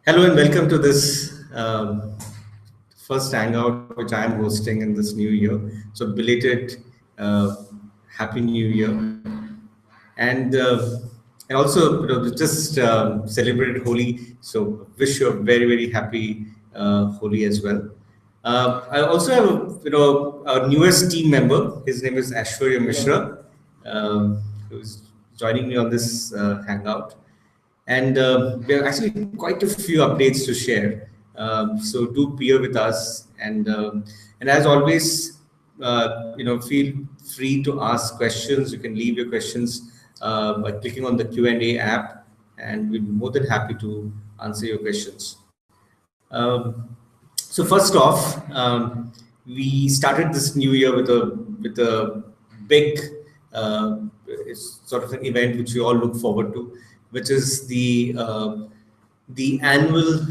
Hello and welcome to this first Hangout which I am hosting in this new year. So belated uh, Happy New Year, and and also we just celebrated Holi. So wish you a very happy Holi as well. I also have our newest team member. His name is Ashwarya Mishra, who's joining me on this Hangout. And we have actually quite a few updates to share. So do peer with us, and as always, feel free to ask questions. You can leave your questions by clicking on the Q&A app, and we'll be more than happy to answer your questions. So first off, we started this new year with a big sort of an event which we all look forward to, which is the annual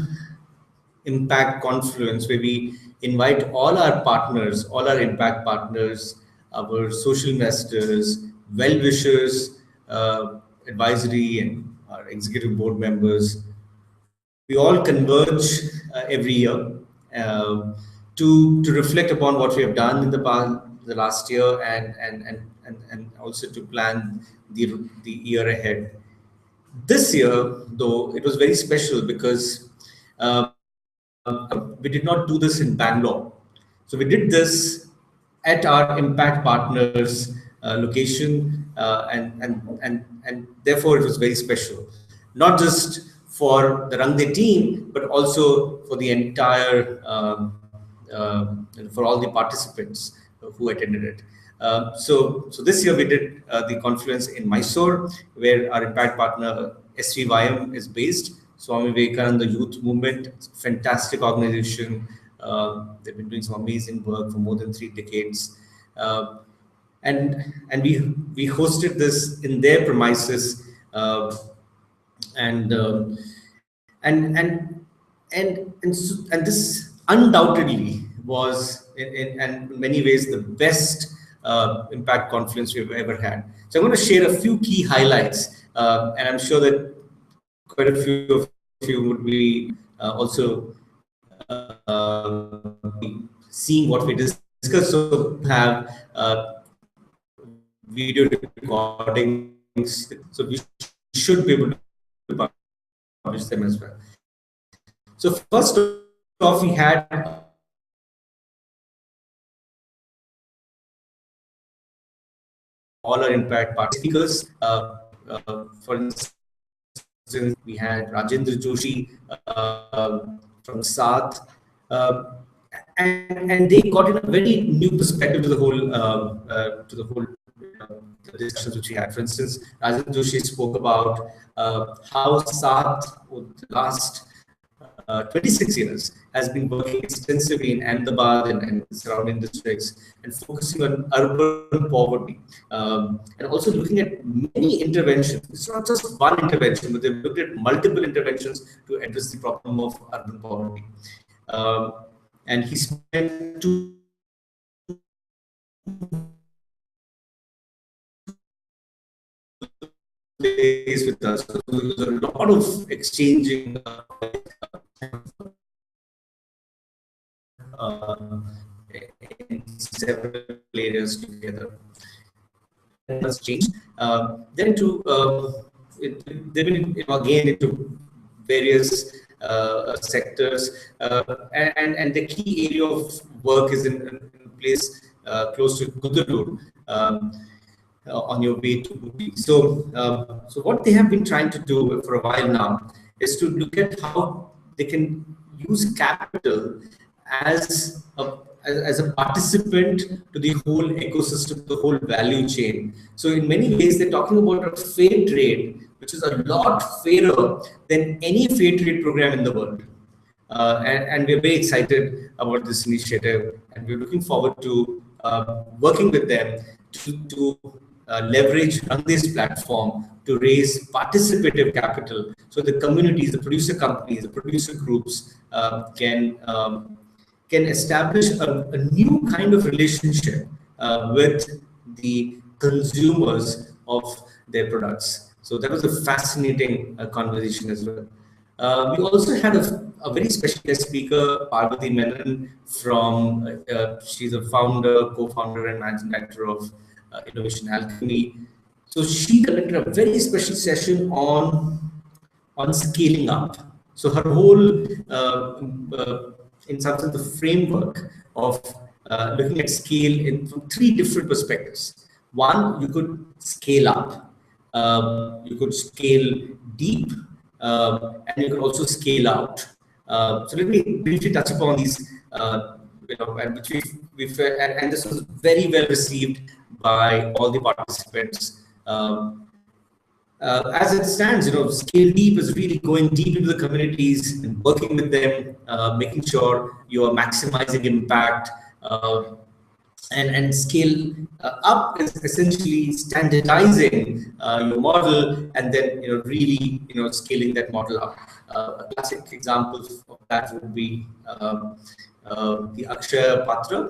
Impact Confluence, where we invite all our partners, all our impact partners, our social investors, well wishers, advisory, and our executive board members. We all converge every year to reflect upon what we have done in the last year, and also to plan the year ahead. This year, though, it was very special because we did not do this in Bangalore. So we did this at our impact partners location, and therefore it was very special, not just for the Rangde team, but also for the entire for all the participants who attended it. So this year we did the confluence in Mysore, where our impact partner SVYM is based. Swami Vivekananda Youth Movement, fantastic organization. They've been doing some amazing work for more than 3 decades. Uh, and we hosted this in their premises, and um, and this undoubtedly was in many ways the best impact confluence we've ever had. So I'm going to share a few key highlights, and I'm sure that quite a few of you would be also seeing what we discussed. So have video recordings, so we should be able to publish them as well. So first off, we had all our impact speakers. For instance, we had Rajendra Joshi from Saath, uh, and they got in a very new perspective to the whole the discussions which we had. For instance, Rajendra Joshi spoke about how Saath over the last 26 years has been working extensively in Ahmedabad and surrounding districts, and focusing on urban poverty, and also looking at many interventions. It's not just one intervention, but they've looked at multiple interventions to address the problem of urban poverty. Um, and he spent 2 days with us. So there was a lot of exchanging uh, in several areas together. Has changed. Then to they've been again into various sectors, and the key area of work is in a place close to Gudalur, on your way to Uti. So what they have been trying to do for a while now is to look at how they can use capital as a participant to the whole ecosystem, the whole value chain. So in many ways, they're talking about a fair trade, which is a lot fairer than any fair trade program in the world. And we're very excited about this initiative, and we're looking forward to working with them to leverage on this platform to raise participative capital, so the communities, the producer companies, the producer groups can establish a new kind of relationship with the consumers of their products. So that was a fascinating conversation as well. We also had a very special guest speaker, Parvati Menon, she's a founder, co-founder, and managing director of Innovation Alchemy. So she conducted a very special session on scaling up. So her whole, in some sense, the framework of looking at scale from three different perspectives. One, you could scale up, you could scale deep, and you could also scale out. So let me briefly touch upon these, and which and this was very well received by all the participants. As it stands, Scale Deep is really going deep into the communities and working with them, making sure you are maximizing impact. And Scale Up is essentially standardizing your model and then really scaling that model up. A classic example of that would be the Akshaya Patra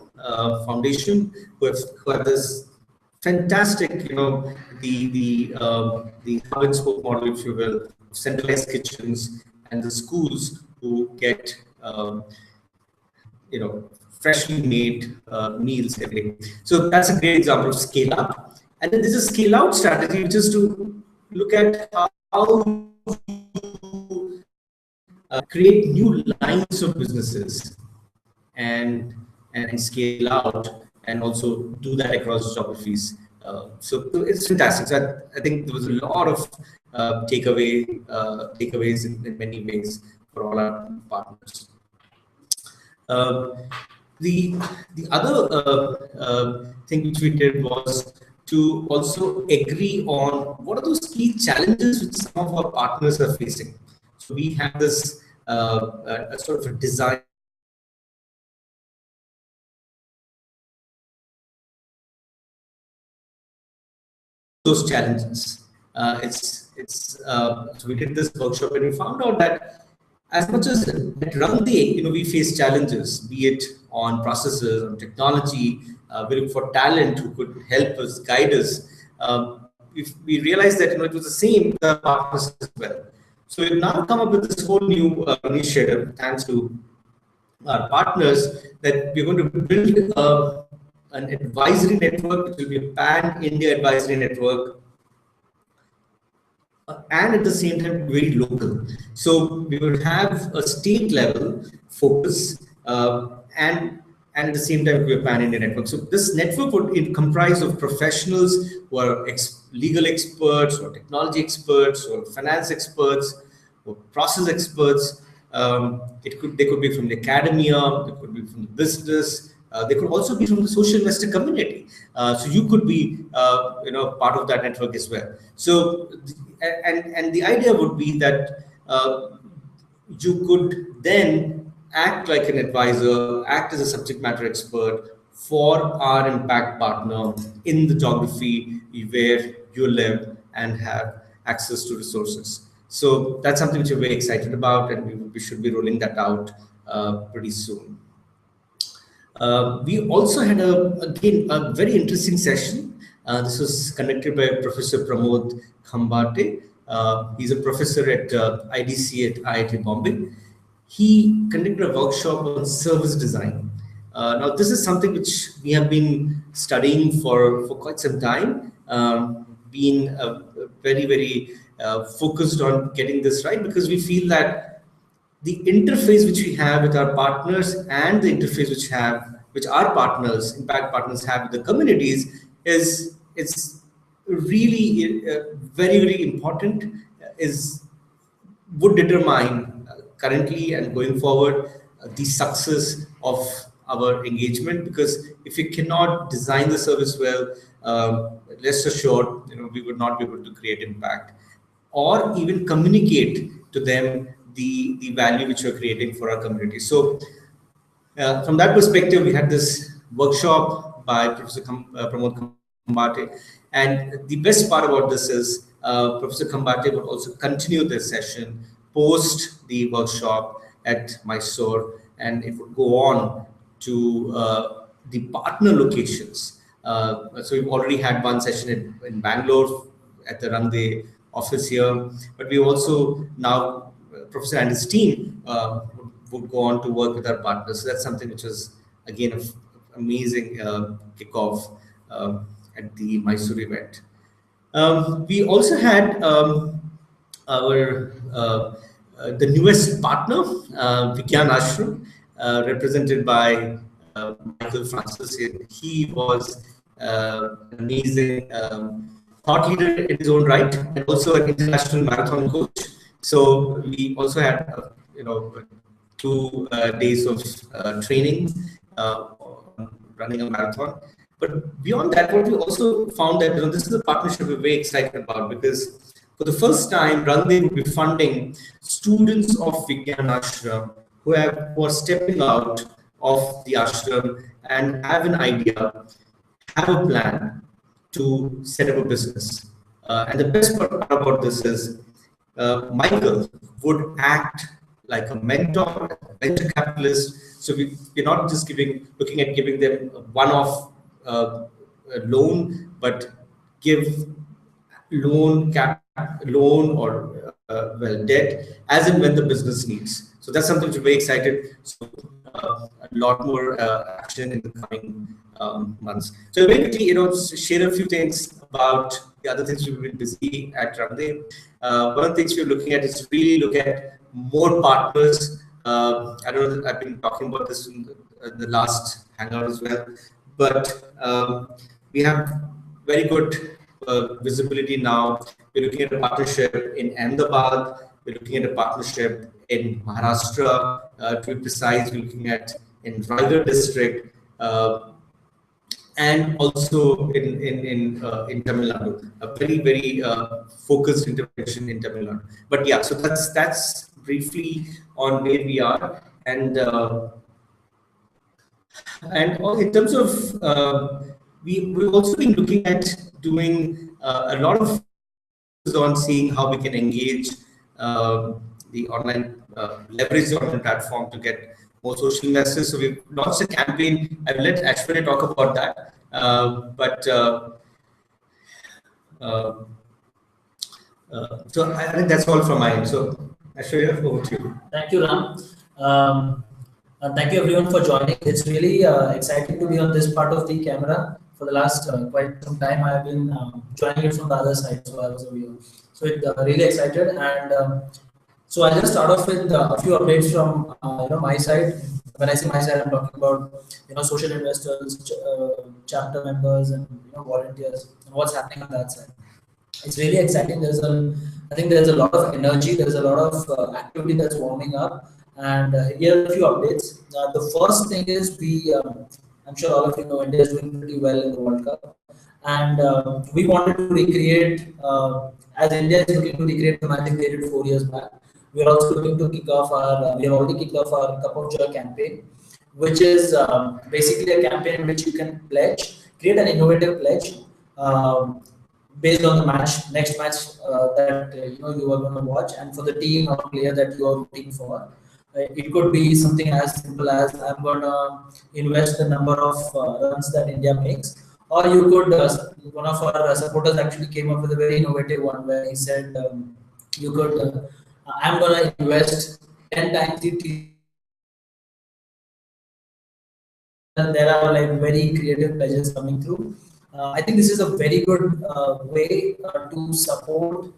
Foundation, who have this fantastic, the hub and spoke model, if you will, centralized kitchens, and the schools who get freshly made meals every day. So that's a great example of scale up. And then there's a scale out strategy, which is to look at how create new lines of businesses and scale out and also do that across geographies. So it's fantastic. So I think there was a lot of takeaways in many ways for all our partners. The other thing which we did was to also agree on what are those key challenges which some of our partners are facing. So we have this a sort of a design those challenges. So we did this workshop and we found out that as much as at Rangde, we face challenges, be it on processes, on technology, we look for talent who could help us, guide us. We realized that it was the same with our partners as well. So we've now come up with this whole new initiative, thanks to our partners, that we're going to build an advisory network, which will be a pan-India advisory network, and at the same time very local. So we will have a state level focus, and at the same time we are pan-India network. So this network would comprise of professionals who are legal experts or technology experts or finance experts or process experts. They could be from the academia, they could be from the business, they could also be from the social investor community. So you could be, part of that network as well. So, and the idea would be that you could then act like an advisor, act as a subject matter expert for our impact partner in the geography where you live and have access to resources. So that's something which we're very excited about, and we should be rolling that out pretty soon. We also had again a very interesting session. This was conducted by Professor Pramod Khambate. He's a professor at IDC at IIT Bombay. He conducted a workshop on service design. Now, this is something which we have been studying for quite some time, being very, very focused on getting this right, because we feel that the interface which we have with our partners and the interface which our partners, impact partners, have with the communities it's really very, very important, would determine currently and going forward the success of our engagement. Because if we cannot design the service well, rest assured, we would not be able to create impact or even communicate to them the value which we're creating for our community. So from that perspective, we had this workshop by Professor Pramod Khambate. And the best part about this is Professor Khambate would also continue this session post the workshop at Mysore, and it would go on to the partner locations. So we've already had one session in Bangalore at the Rangde office here, but we also now Professor and his team would go on to work with our partners. So that's something which was again an amazing kickoff at the Mysore event. We also had our the newest partner, Vigyan Ashram, represented by Michael Francis. He was an amazing thought leader in his own right, and also an international marathon coach. So we also had, 2 days of training running a marathon. But beyond that, what we also found that this is a partnership we're very excited about, because for the first time, Rendezvous will be funding students of Vigyan Ashram who are stepping out of the ashram and have an idea, have a plan to set up a business. And the best part about this is Michael would act like a mentor, venture capitalist. So we're not just looking at giving them a one-off loan, but give loan or debt as and when the business needs. So that's something which we're very excited. So a lot more action in the coming months. So very quickly, share a few things about the other things we've been busy at Ramdev. One of the things we're looking at is really look at more partners. I don't know, I've been talking about this in the last Hangout as well, but we have very good visibility now. We're looking at a partnership in Ahmedabad. We're looking at a partnership in Maharashtra. To be precise, we're looking at in Raigad district, and also in Tamil Nadu. A very focused intervention in Tamil Nadu. But yeah, so that's briefly on where we are, and in terms of we've also been looking at doing a lot of on seeing how we can engage the online, leverage the online platform to get more social investors. So we've launched a campaign. I will let Ashwini talk about that. So I think that's all from my end. So Ashwini, over to you. Thank you, Ram. And thank you everyone for joining. It's really exciting to be on this part of the camera. For the last quite some time, I have been joining it from the other side, so I was over here. So really excited, and so I'll just start off with a few updates from my side. When I say my side, I'm talking about social investors, chapter members, and volunteers, and what's happening on that side. It's really exciting. I think there's a lot of energy. There's a lot of activity that's warming up. And here are a few updates. The first thing is I'm sure all of you know India is doing pretty well in the World Cup, and we wanted to recreate, as India is looking to recreate the magic they did 4 years back. We are also looking to kick off we have already kicked off our Cup of Joy campaign, which is basically a campaign in which you can create an innovative pledge based on the next match that you are going to watch, and for the team or player that you are rooting for. It could be something as simple as I'm going to invest the number of runs that India makes, or you could. One of our supporters actually came up with a very innovative one where he said you could. I'm going to invest 10 times the T. There are like very creative pledges coming through. I think this is a very good way to support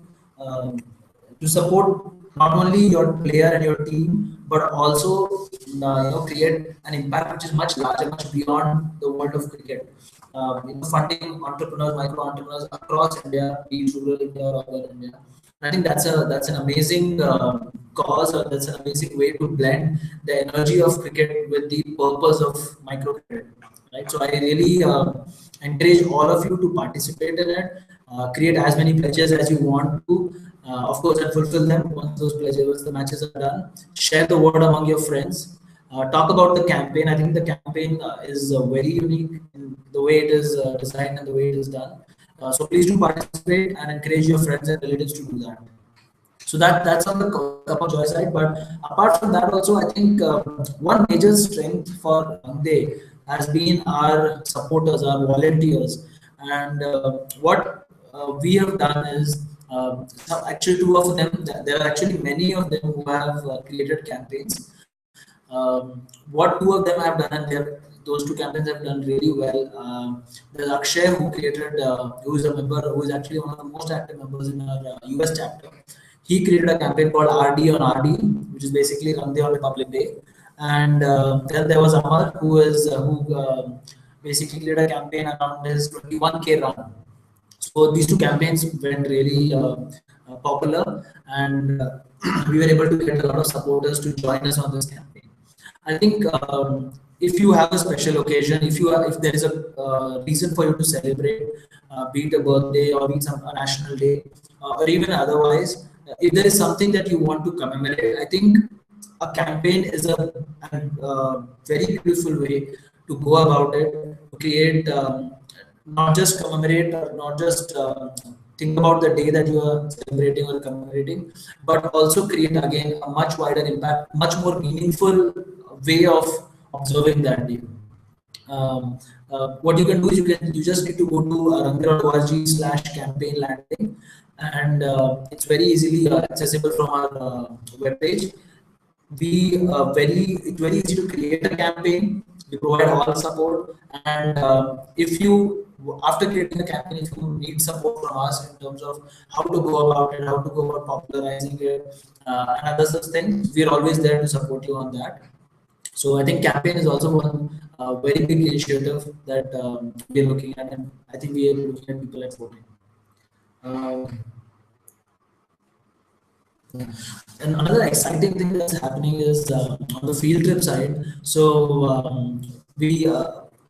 not only your player and your team, but also create an impact which is much larger, much beyond the world of cricket. Funding entrepreneurs, micro entrepreneurs across India, be it rural India or urban India. I think that's an amazing cause, or that's an amazing way to blend the energy of cricket with the purpose of micro cricket. Right. So I really encourage all of you to participate in it. Create as many pledges as you want to, of course, and fulfill them once the matches are done. Share the word among your friends. Talk about the campaign. I think the campaign is very unique in the way it is designed and the way it is done. So please do participate and encourage your friends and relatives to do that. So that's on the Cup of Joy side. But apart from that, also I think one major strength for Monday has been our supporters, our volunteers, and what we have done is Actually, two of them. There are actually many of them who have created campaigns. What two of them have done, and those two campaigns have done really well. There's Akshay, who created, who is a member, who is actually one of the most active members in our US chapter. He created a campaign called RD on RD, which is basically Run Day on Republic Day. And then there was Amar, who basically created a campaign around his 21K run. So these two campaigns went really popular, and we were able to get a lot of supporters to join us on this campaign. I think if you have a special occasion, if there is a reason for you to celebrate, be it a birthday or be it a national day, or even otherwise, if there is something that you want to commemorate, I think a campaign is a very beautiful way to go about it, to create, not just commemorate or not just think about the day that you are celebrating or commemorating, but also create again a much wider impact, much more meaningful way of observing that day. What you can do is you just need to go to rangde.org/campaign landing, and it's very easily accessible from our webpage. It's very easy to create a campaign. We provide all support, and if you after creating a campaign, if you need support from us in terms of how to go about it, how to go about popularizing it, and other such things, we are always there to support you on that. So I think campaign is also one very big initiative that we are looking at, and I think we are looking at people exporting. And another exciting thing that's happening is on the field trip side. So we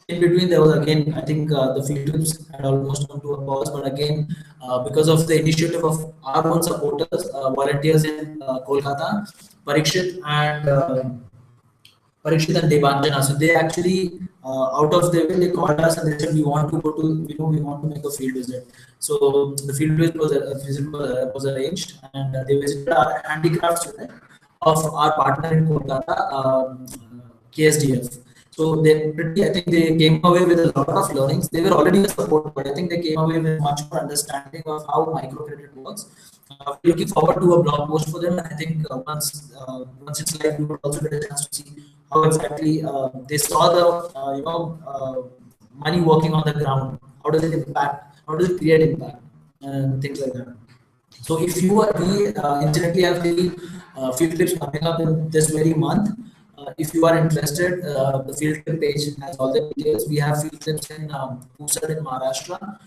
in between there was again, I think the field trips had almost come to a pause, but again because of the initiative of our own supporters, volunteers in Kolkata, Parikshit and Parikshit and Debanjana. So they actually, out of their way, they called us and they said, we want to go to, we want to make a field visit. So the field visit was arranged, and they visited our handicrafts unit of our partner in Kolkata, KSDF. So I think they came away with a lot of learnings. They were already a support, but I think they came away with much more understanding of how microcredit works. We're looking forward to a blog post for them. I think once it's live, we will also get a chance to see how exactly they saw the money working on the ground. How does it impact? How does it create impact? And things like that. So if you are, we incidentally have the field trips coming up in this very month. If you are interested, the field trip page has all the details. We have field trips in Pusad in Maharashtra.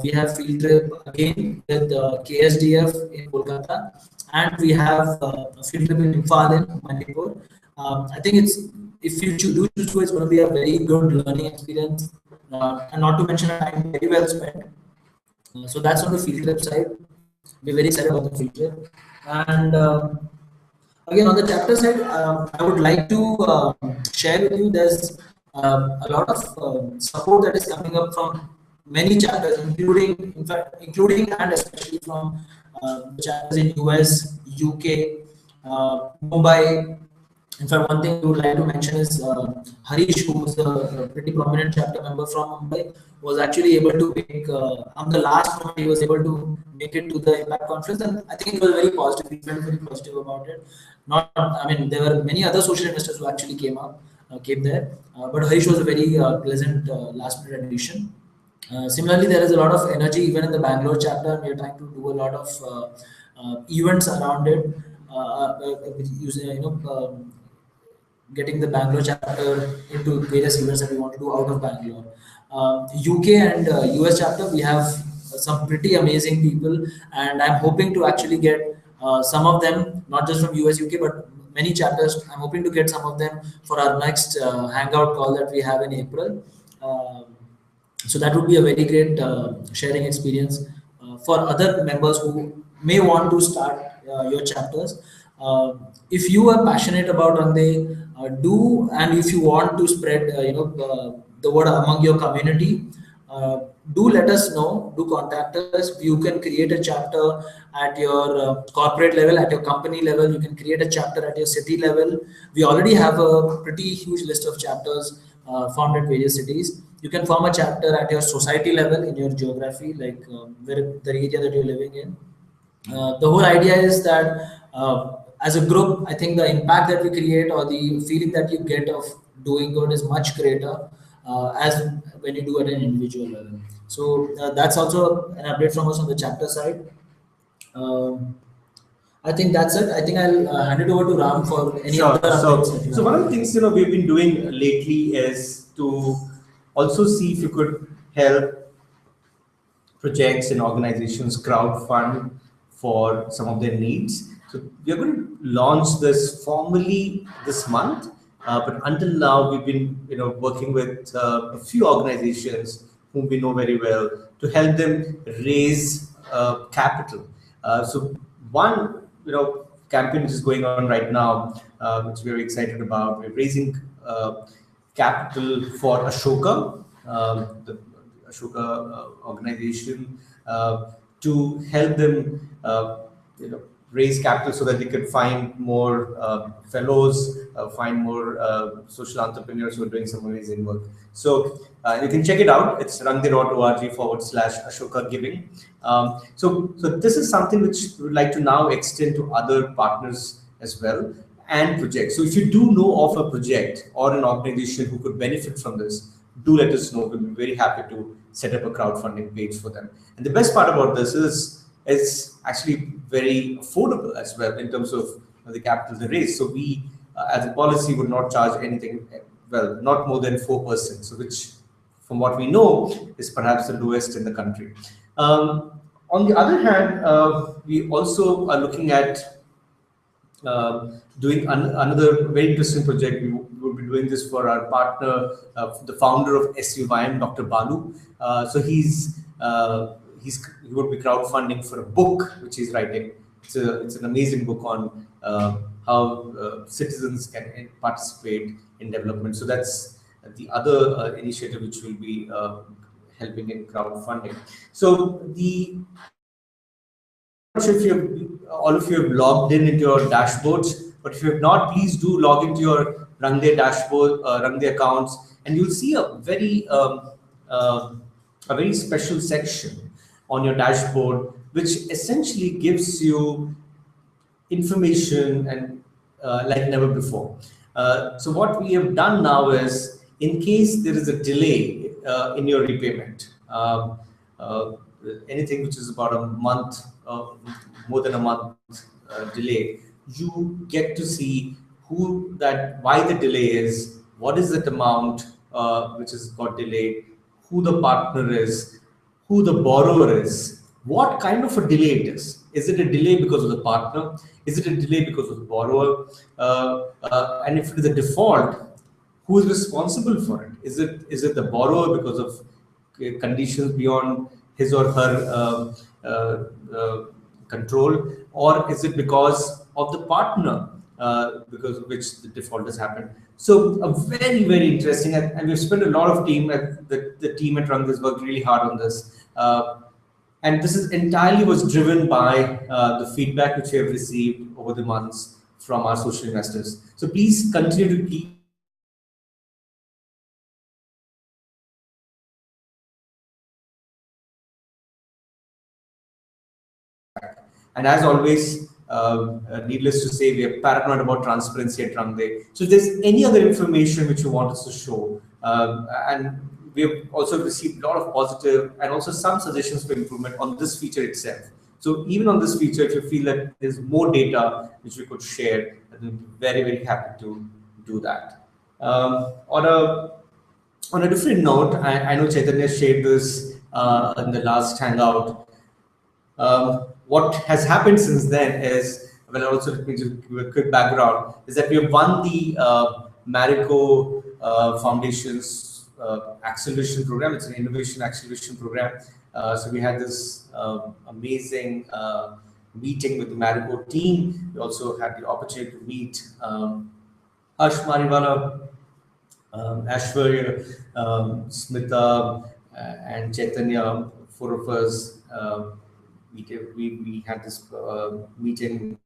We have field trip again with KSDF in Kolkata, and we have a field trip in Imphal in Manipur. I think if you do choose to, it's going to be a very good learning experience, and not to mention a time very well spent. So that's on the field trip side. We're very excited about the field trip, and again on the chapter side, I would like to share with you. There's a lot of support that is coming up from many chapters, including and especially from the chapters in US, UK, Mumbai. In fact, one thing we would like to mention is Harish, who was a pretty prominent chapter member from Mumbai, was actually able to make, on the last moment, he was able to make it to the Impact Conference, and I think it was very positive. We felt very positive about it. I mean, there were many other social investors who actually came there, but Harish was a very pleasant last-minute addition. Similarly, there is a lot of energy even in the Bangalore chapter. We are trying to do a lot of events around it, getting the Bangalore chapter into various events that we want to do out of Bangalore. UK and US chapter, we have some pretty amazing people, and I'm hoping to actually get some of them, not just from US, UK, but many chapters. I'm hoping to get some of them for our next Hangout call that we have in April. So that would be a very great sharing experience for other members who may want to start your chapters. If you are passionate about Rangde, do, and if you want to spread the word among your community, do let us know. Do contact us. You can create a chapter at your corporate level, at your company level. You can create a chapter at your city level. We already have a pretty huge list of chapters formed at various cities. You can form a chapter at your society level in your geography, like where the area that you're living in. The whole idea is that as a group, I think the impact that we create or the feeling that you get of doing good is much greater as when you do at an individual level. So that's also an update from us on the chapter side. Um, I think that's it. I think I'll hand it over to Ram for any Sure. other updates that you So have. one of the things we've been doing lately is to also see if you could help projects and organizations crowdfund for some of their needs. So we are going to launch this formally this month, but until now we've been working with a few organizations whom we know very well to help them raise capital. So one campaign which is going on right now, which we're excited about, we're raising capital for Ashoka, the Ashoka organization, to help them, raise capital so that they could find more fellows, find more social entrepreneurs who are doing some amazing work. So you can check it out. It's rangde.org/Ashoka Giving. So this is something which we would like to now extend to other partners as well and projects. So if you do know of a project or an organization who could benefit from this, do let us know. We'll be very happy to set up a crowdfunding page for them. And the best part about this is it's actually very affordable as well in terms of the capital they raise. So we, as a policy, would not charge anything, well, not more than 4%. So which, from what we know, is perhaps the lowest in the country. On the other hand, we also are looking at doing another very interesting project. We will be doing this for our partner, the founder of SUYM, Dr. Balu. So he would be crowdfunding for a book which he's writing. It's an amazing book on how citizens can participate in development. So that's the other initiative which will be helping in crowdfunding. So I'm not sure if all of you have logged in into your dashboards, but if you have not, please do log into your Rangde dashboard, Rangde accounts, and you'll see a very special section on your dashboard, which essentially gives you information and like never before. So what we have done now is, in case there is a delay in your repayment, anything which is about a month, more than a month delay, you get to see why the delay is, what is that amount which has got delayed, who the partner is, who the borrower is, what kind of a delay it is. Is it a delay because of the partner? Is it a delay because of the borrower? And if it is a default, who is responsible for it? Is it the borrower because of conditions beyond his or her control, or is it because of the partner because of which the default has happened? So a very, very interesting, and we've spent a lot of team at the team at Rang has worked really hard on this. And this is entirely was driven by the feedback which we have received over the months from our social investors. So please continue to keep. And as always, needless to say, we are paranoid about transparency at Rangde. So if there's any other information which you want us to show, and we have also received a lot of positive and also some suggestions for improvement on this feature itself. So even on this feature, if you feel that there's more data which we could share, I'd be very, very happy to do that. On a different note, I know Chaitanya shared this in the last Hangout. What has happened since then is, well, also let me just give a quick background, is that we have won the Marico Foundation's acceleration program. It's an innovation acceleration program. So we had this amazing meeting with the Marico team. We also had the opportunity to meet Harsh Mariwala, Ashwarya, Smita, and Chaitanya, four of us. We had this meeting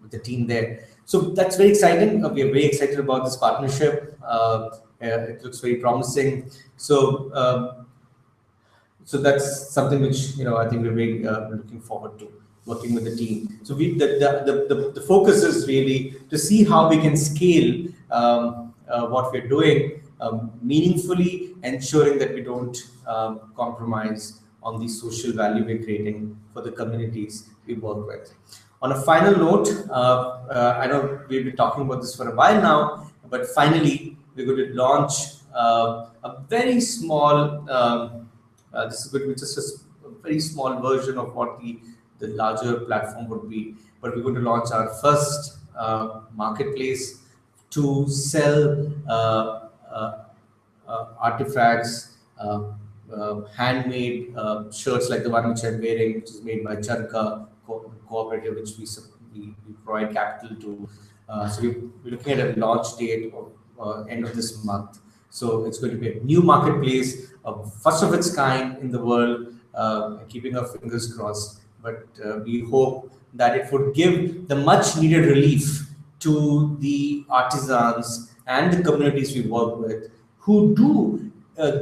with the team there. So that's very exciting. We are very excited about this partnership. It looks very promising. So that's something which I think we're very looking forward to. working with the team. So the focus is really to see how we can scale what we're doing meaningfully, ensuring that we don't compromise on the social value we're creating for the communities we work with. On a final note, I know we've been talking about this for a while now, but finally we're going to launch a very small. This is going to be just a very small version of what the larger platform would be. But we're going to launch our first marketplace to sell artifacts, handmade shirts like the one which I'm wearing, which is made by Charka Cooperative, which we provide capital to. So we're looking at a launch date of end of this month. So it's going to be a new marketplace, first of its kind in the world, keeping our fingers crossed. But we hope that it would give the much needed relief to the artisans and the communities we work with who do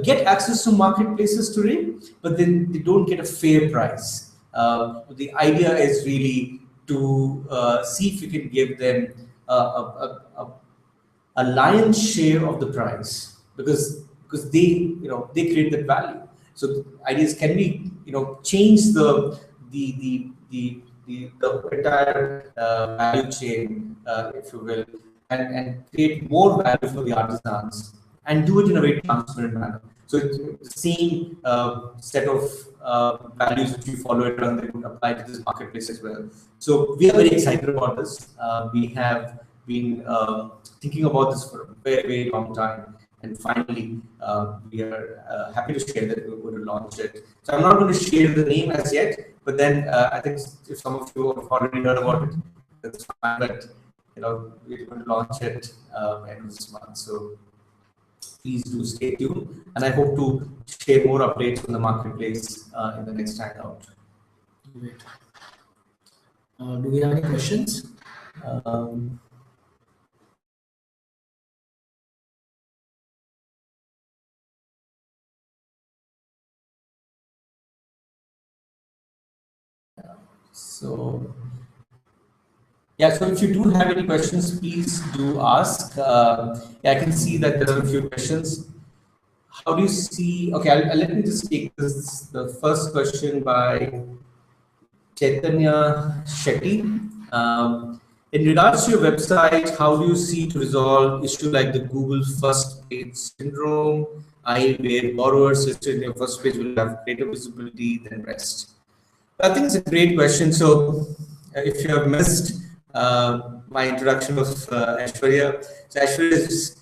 get access to marketplaces today, but then they don't get a fair price. The idea is really to see if we can give them a lion's share of the price because they create that value. So the idea is, can we change the entire value chain, if you will, and create more value for the artisans and do it in a very transparent manner. So it's the same set of values which we follow it around, they would apply to this marketplace as well. So we are very excited about this. We have been thinking about this for a very, very long time. And finally, we are happy to share that we're going to launch it. So I'm not going to share the name as yet, but then I think if some of you have already heard about it, that's fine. But we're going to launch it end of this month. So please do stay tuned, and I hope to share more updates on the marketplace in the next Hangout. Great. Do we have any questions? So, yeah, so if you do have any questions, please do ask. Yeah, I can see that there are a few questions. How do you see? Okay, let me just take this. The first question by Chaitanya Shetty. In regards to your website, how do you see to resolve issue like the Google first page syndrome, where borrowers listed in your first page will have greater visibility than rest? I think it's a great question. So, if you have missed my introduction of Aishwarya, so Aishwarya has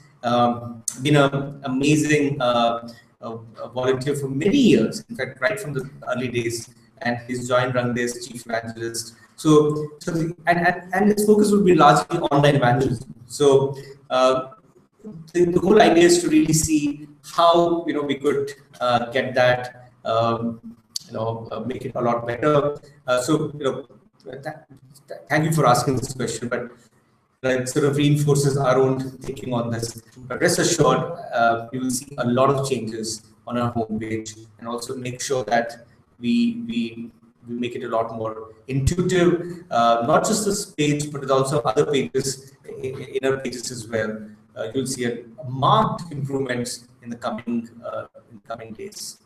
been an amazing volunteer for many years. In fact, right from the early days, and he's joined Rangde as chief evangelist. And its focus would be largely online evangelism. So, the whole idea is to really see how we could get that. Make it a lot better. Thank you for asking this question, but it sort of reinforces our own thinking on this. But rest assured, you will see a lot of changes on our homepage, and also make sure that we make it a lot more intuitive. Not just this page, but also other pages, inner pages as well. You'll see a marked improvements in the coming days.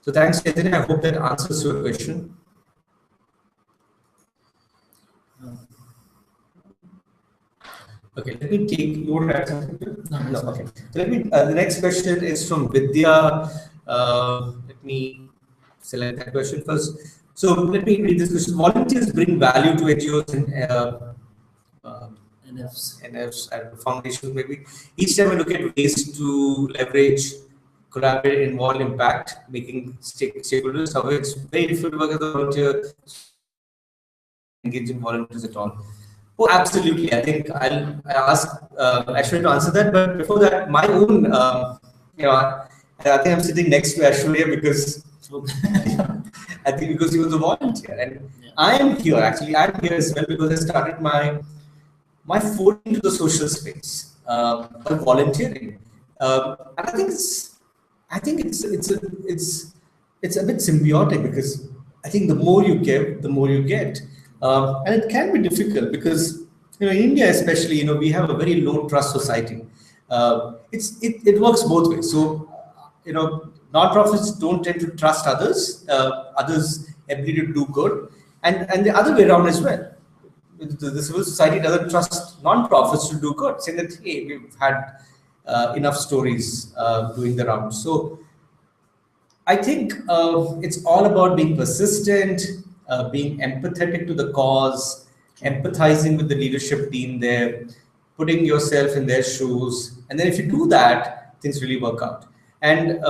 So thanks, Chaitanya. I hope that answers your question. Okay, let me take your answer. No, okay. So let me. The next question is from Vidya. Let me select that question first. So let me read this question. Volunteers bring value to NGOs and NFs and foundations. Maybe each time we look at ways to leverage, collaborate, involve impact, making stakeholders. However, it's very difficult to work as a volunteer, engaging volunteers at all. Oh, absolutely. I think I'll ask Aishwarya to answer that. But before that, my own, I think I'm sitting next to Aishwarya because I think because he was a volunteer, and I am here. Actually, I'm here as well because I started my foray into the social space by volunteering, and I think it's a bit symbiotic because I think the more you give, the more you get. And it can be difficult because in India especially, we have a very low trust society. It works both ways. So non-profits don't tend to trust others' ability to do good, and the other way around as well. The civil society doesn't trust non-profits to do good, saying that hey, we've had enough stories doing the rounds. So I think it's all about being persistent, being empathetic to the cause, empathizing with the leadership team there, putting yourself in their shoes, and then if you do that, things really work out. And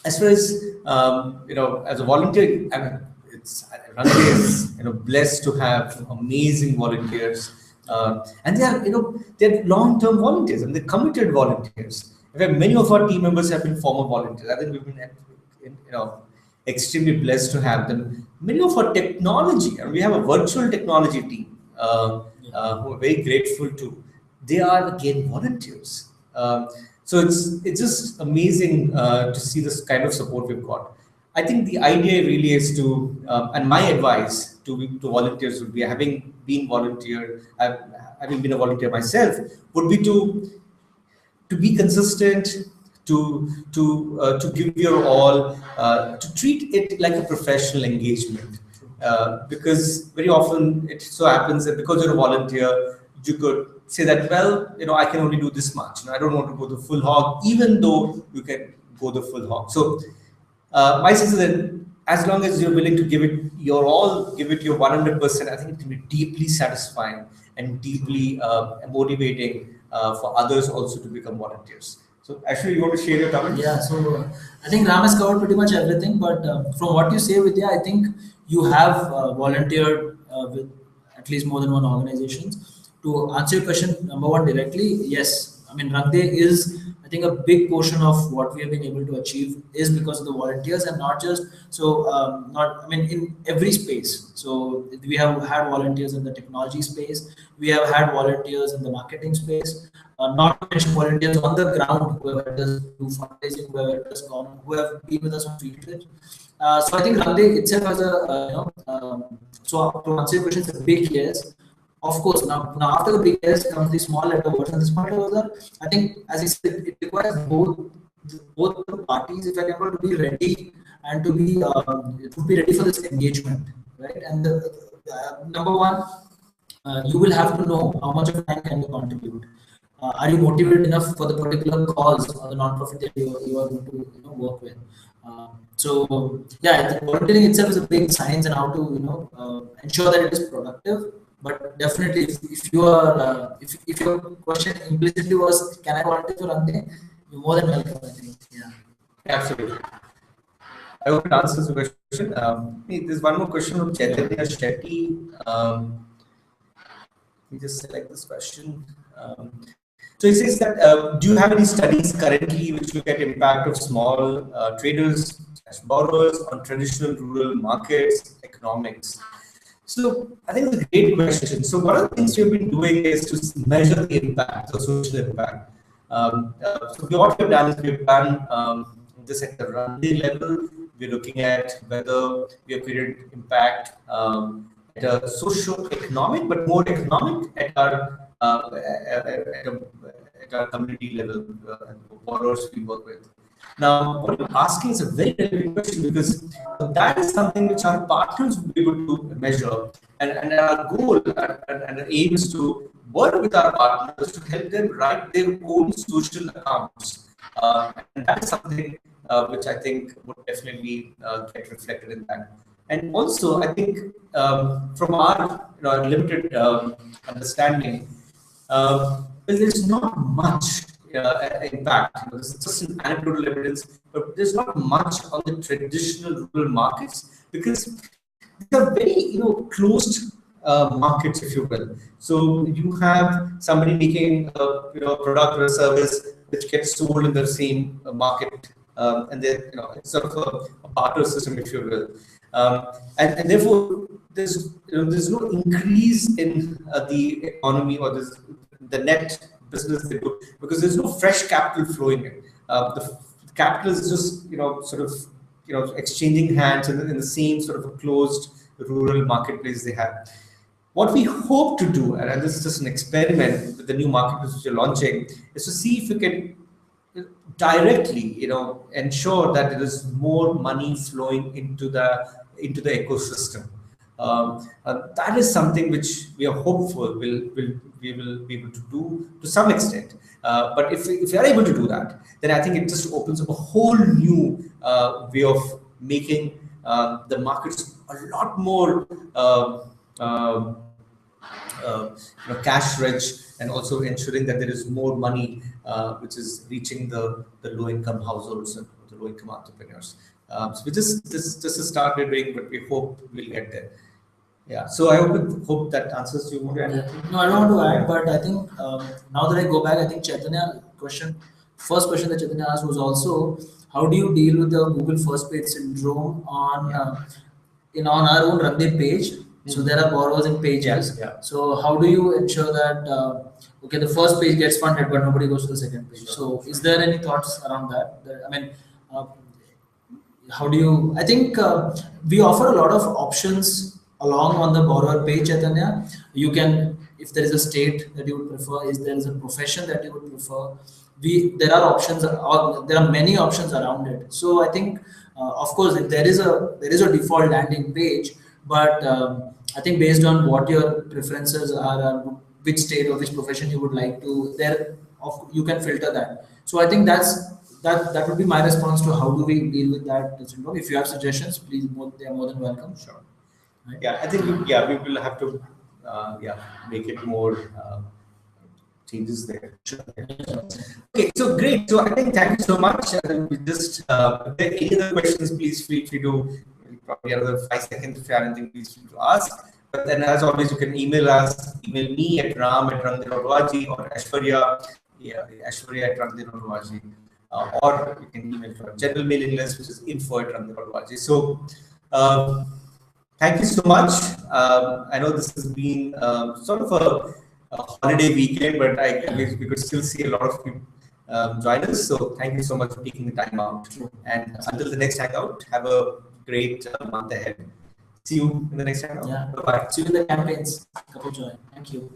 as far as as a volunteer, I mean, it's Ranade is blessed to have amazing volunteers, and they're long-term volunteers and they're committed volunteers. In fact, many of our team members have been former volunteers. I think we've been extremely blessed to have them. Many of our technology, and we have a virtual technology team who are very grateful to. They are again volunteers. So it's just amazing to see this kind of support we've got. I think the idea really is to, and my advice to volunteers would be, having been having been a volunteer myself, would be to be consistent, to give your all, to treat it like a professional engagement. Because very often it so happens that because you're a volunteer, you could say that, well, I can only do this much. I don't want to go the full hog, even though you can go the full hog. So my sense is that as long as you're willing to give it your all, give it your 100%, I think it can be deeply satisfying and deeply motivating for others also to become volunteers. So actually, you want to share your comment? Yeah, so I think Ram has covered pretty much everything, but from what you say, Vidya, I think you have volunteered with at least more than one organizations. To answer your question, number one directly, yes. I mean, Rangde is, I think, a big portion of what we have been able to achieve is because of the volunteers, and not just so. Not, I mean, in every space. So we have had volunteers in the technology space. We have had volunteers in the marketing space. Not to mention volunteers on the ground who have helped us do fundraising, who have been with us on field trips. So I think Rangde itself has a, so to answer your question, it's a big yes. Of course, now after the big yes comes the small letter words, and the small letter words are, I think, as I said, it requires both the parties, if I remember, to be ready and to be ready for this engagement, right? And number one, you will have to know how much of time can you contribute. Are you motivated enough for the particular cause or the non-profit that you are going to work with? So yeah, volunteering itself is a big science, and how to ensure that it is productive. But definitely, if you are if your question implicitly was, can I volunteer for Rangde? You're more than welcome, I think. Yeah. Absolutely. I hope it answers the question. There's one more question from Chaitanya Shetty. Let me just select this question. So it says that, do you have any studies currently which look at impact of small traders / borrowers on traditional rural markets economics? So I think it's a great question. So one of the things we've been doing is to measure the impact, the social impact. So what we've done is we've done this at the Rangde level. We're looking at whether we have created impact at a socio-economic, but more economic at our community level, borrowers we work with. Now, what you're asking is a very relevant question, because that is something which our partners will be able to measure. And our goal and our aim is to work with our partners to help them write their own social accounts. And that is something which I think would definitely get reflected in that. And also, I think from our limited understanding, well, there's not much impact. This is just an anecdotal evidence, but there's not much on the traditional rural markets, because these are very closed markets, if you will. So you have somebody making a product or a service which gets sold in the same market, and then it's sort of a barter system, if you will. And therefore, there's no increase in the economy or the net business they do, because there's no fresh capital flowing in. The capital is just sort of exchanging hands in the same sort of a closed rural marketplace they have. What we hope to do, and this is just an experiment with the new marketplace which we're launching, is to see if we can directly, ensure that there is more money flowing into the ecosystem. That is something which we are hopeful we will be able to do to some extent. But if we are able to do that, then I think it just opens up a whole new way of making the markets a lot more cash rich, and also ensuring that there is more money which is reaching the low income households and the low income entrepreneurs. So we just a start we're doing, but we hope we'll get there. Yeah. So I hope that answers you. No, I don't want to add, but I think now that I go back, I think first question that Chaitanya asked was also, how do you deal with the Google first page syndrome on on our own Randev page? So there are borrowers in pages. Yeah. So how do you ensure that okay, the first page gets funded, but nobody goes to the second page? So is there any thoughts around that? I mean, how do you? I think we offer a lot of options along on the borrower page, Chaitanya. You can, if there is a state that you would prefer, if there is a profession that you would prefer, there are options, there are many options around it. So I think, of course, if there is a default landing page, but I think based on what your preferences are, which state or which profession you would like to, you can filter that. So I think that would be my response to how do we deal with that syndrome. If you have suggestions, please, they are more than welcome. Sure. Right? Yeah, I think we will have to make it more changes there. Sure. Okay, so great. So I think thank you so much. We just if there are any other questions, please feel free to, probably another 5 seconds if you have anything, please feel free to ask. But then, as always, you can email me at ram@randhir.org, or Ashwarya@randhir.org, or you can email for a general mailing list, which is info@randhir.org. So thank you so much. I know this has been sort of a holiday weekend, but we could still see a lot of people join us. So thank you so much for taking the time out. And until the next Hangout, have a great month ahead. See you in the next Hangout. Yeah. Bye-bye. See you in the campaigns. Thank you.